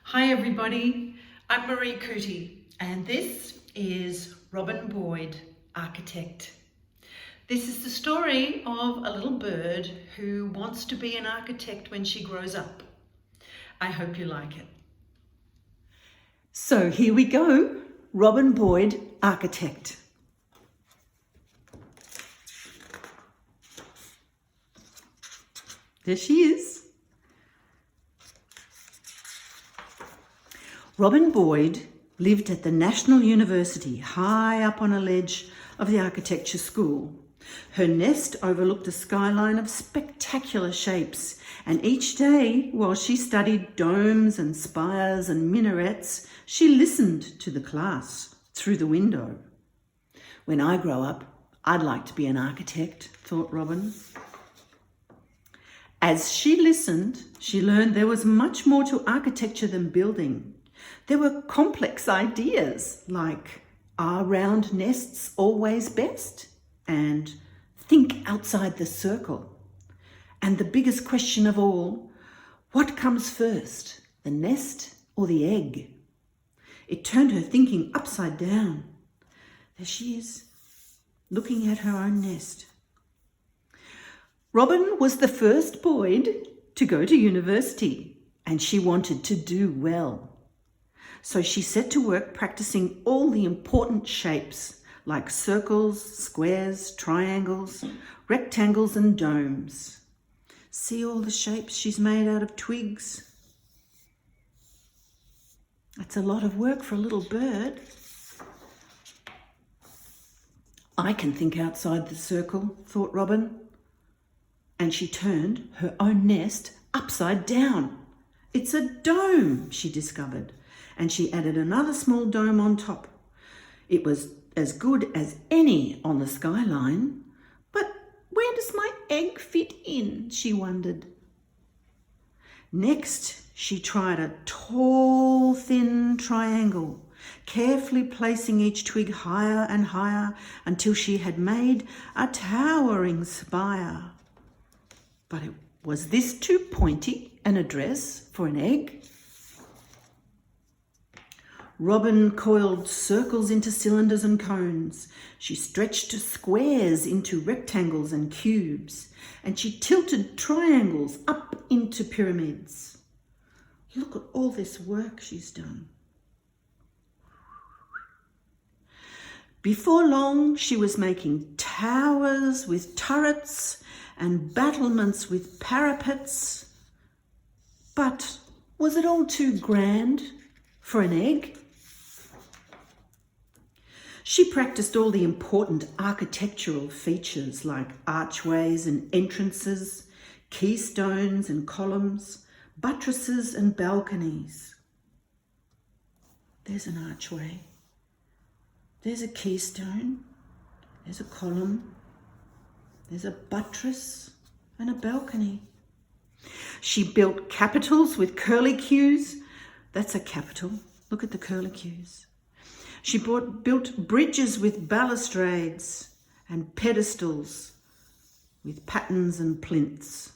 Hi everybody, I'm Maree Coote and this is Robyn Boid, architect. This is the story of a little bird who wants to be an architect when she grows up. I hope you like it. So here we go, Robyn Boid, architect. There she is. Robyn Boid lived at the National University, high up on a ledge of the architecture school. Her nest overlooked a skyline of spectacular shapes, and each day, while she studied domes and spires and minarets, she listened to the class through the window. When I grow up, I'd like to be an architect, thought Robyn. As she listened, she learned there was much more to architecture than building. There were complex ideas like, are round nests always best? And think outside the circle. And the biggest question of all, what comes first, the nest or the egg? It turned her thinking upside down. There she is, looking at her own nest. Robyn was the first Boid to go to university, and she wanted to do well. So she set to work practicing all the important shapes like circles, squares, triangles, rectangles and domes. See all the shapes she's made out of twigs? That's a lot of work for a little bird. I can think outside the circle, thought Robyn. And she turned her own nest upside down. It's a dome, she discovered. And she added another small dome on top. It was as good as any on the skyline. But where does my egg fit in? She wondered. Next, she tried a tall, thin triangle, carefully placing each twig higher and higher until she had made a towering spire. But was this too pointy an address for an egg? Robyn coiled circles into cylinders and cones. She stretched squares into rectangles and cubes, and she tilted triangles up into pyramids. Look at all this work she's done. Before long, she was making towers with turrets and battlements with parapets. But was it all too grand for an egg? She practiced all the important architectural features like archways and entrances, keystones and columns, buttresses and balconies. There's an archway. There's a keystone. There's a column. There's a buttress and a balcony. She built capitals with curlicues. That's a capital. Look at the curlicues. She built bridges with balustrades and pedestals with patterns and plinths.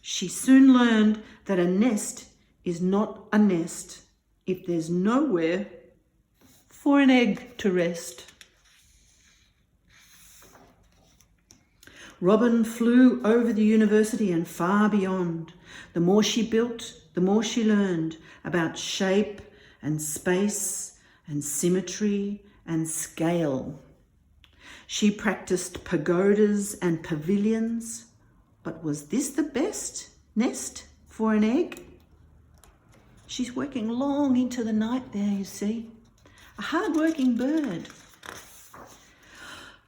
She soon learned that a nest is not a nest if there's nowhere for an egg to rest. Robyn flew over the university and far beyond. The more she built, the more she learned about shape and space and symmetry and scale. She practiced pagodas and pavilions, but was this the best nest for an egg? She's working long into the night there, you see. A hard-working bird.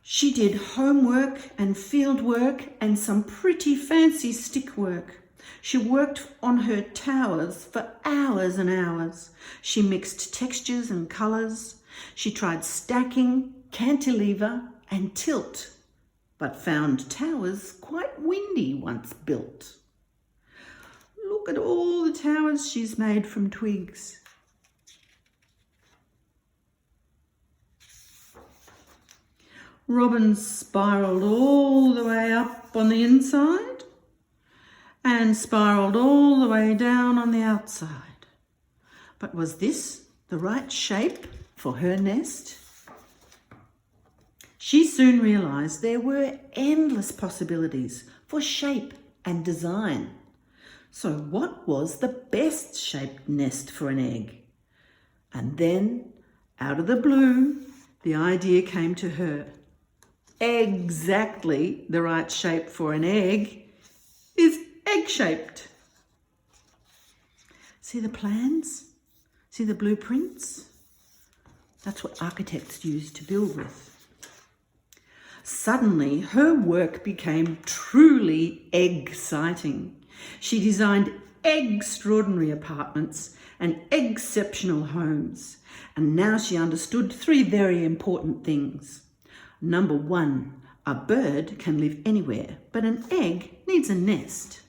She did homework and field work and some pretty fancy stick work. She worked on her towers for hours and hours. She mixed textures and colours. She tried stacking, cantilever and tilt, but found towers quite windy once built. Look at all the towers she's made from twigs. Robyn spiralled all the way up on the inside and spiralled all the way down on the outside. But was this the right shape for her nest? She soon realised there were endless possibilities for shape and design. So what was the best shaped nest for an egg? And then, out of the blue, the idea came to her. Exactly the right shape for an egg is egg-shaped. See the plans? See the blueprints? That's what architects use to build with. Suddenly, her work became truly egg-citing. She designed extraordinary apartments and exceptional homes. And now she understood 3 very important things. Number 1, a bird can live anywhere, but an egg needs a nest.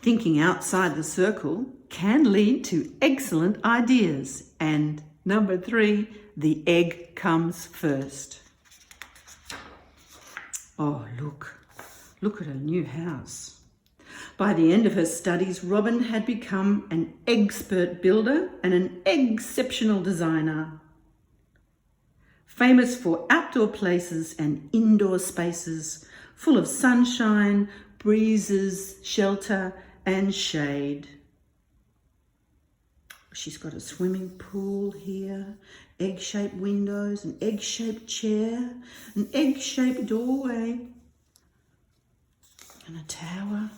Thinking outside the circle can lead to excellent ideas. And number 3, the egg comes first. Oh, look at her new house. By the end of her studies, Robyn had become an expert builder and an exceptional designer. Famous for outdoor places and indoor spaces full of sunshine, breezes, shelter and shade. She's got a swimming pool here, egg-shaped windows, an egg-shaped chair, an egg-shaped doorway, and a tower.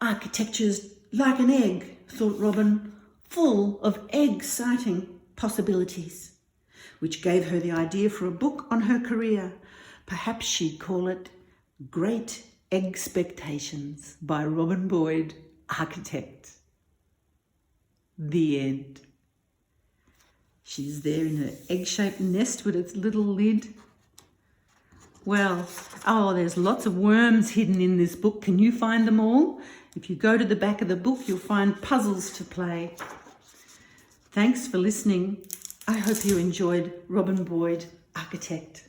Architecture's like an egg, thought Robyn, full of exciting possibilities, which gave her the idea for a book on her career. Perhaps she'd call it Great Expectations by Robyn Boid, Architect. The end. She's there in her egg-shaped nest with its little lid. Well, there's lots of worms hidden in this book. Can you find them all? If you go to the back of the book, you'll find puzzles to play. Thanks for listening. I hope you enjoyed Robyn Boid, Architect.